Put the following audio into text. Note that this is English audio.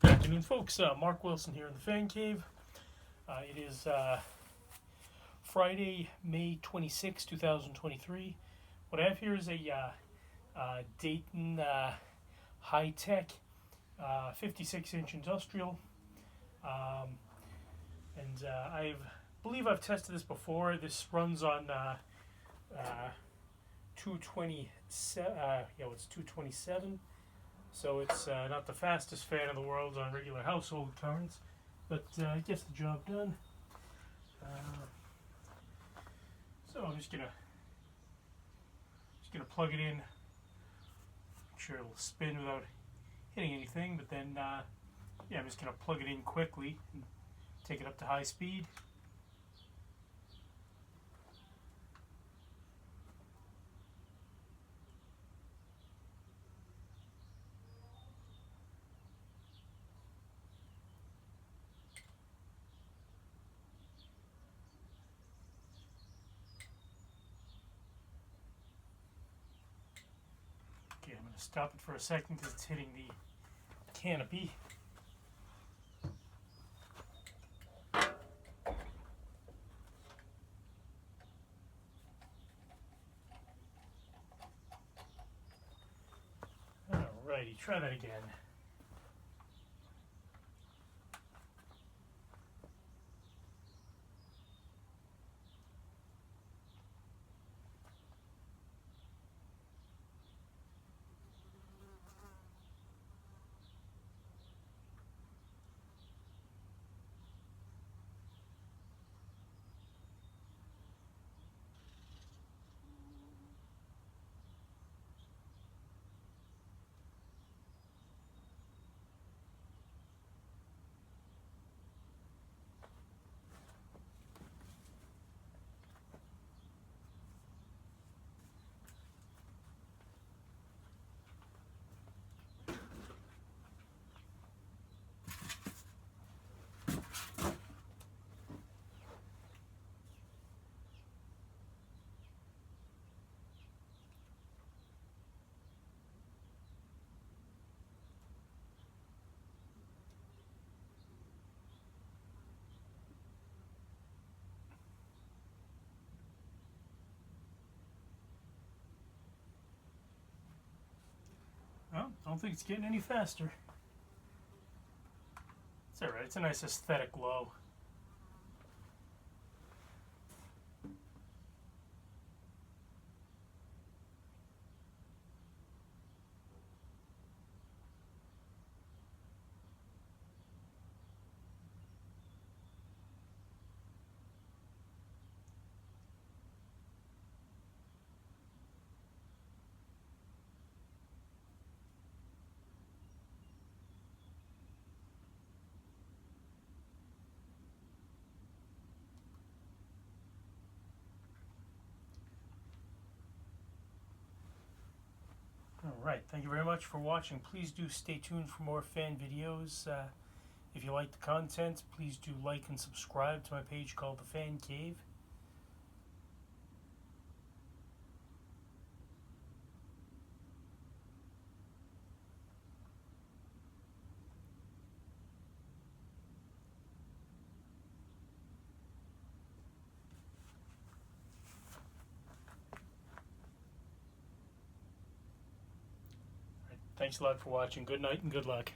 Good afternoon, folks. Mark Wilson here in the Fan Cave. It is Friday, May 26, 2023. What I have here is a Dayton Hi-Tech 56-inch industrial. I believe I've tested this before. This runs on 227. It's 227. So it's not the fastest fan in the world on regular household currents, but it gets the job done. So I'm just gonna plug it in. Make sure it'll spin without hitting anything. But then, I'm just gonna plug it in quickly and take it up to high speed. Okay, I'm going to stop it for a second because it's hitting the canopy. Alrighty, try that again. Well, I don't think it's getting any faster. It's alright, it's a nice aesthetic glow. Alright, thank you very much for watching. Please do stay tuned for more fan videos. If you like the content, please do like and subscribe to my page called The Fan Cave. Thanks a lot for watching. Good night and good luck.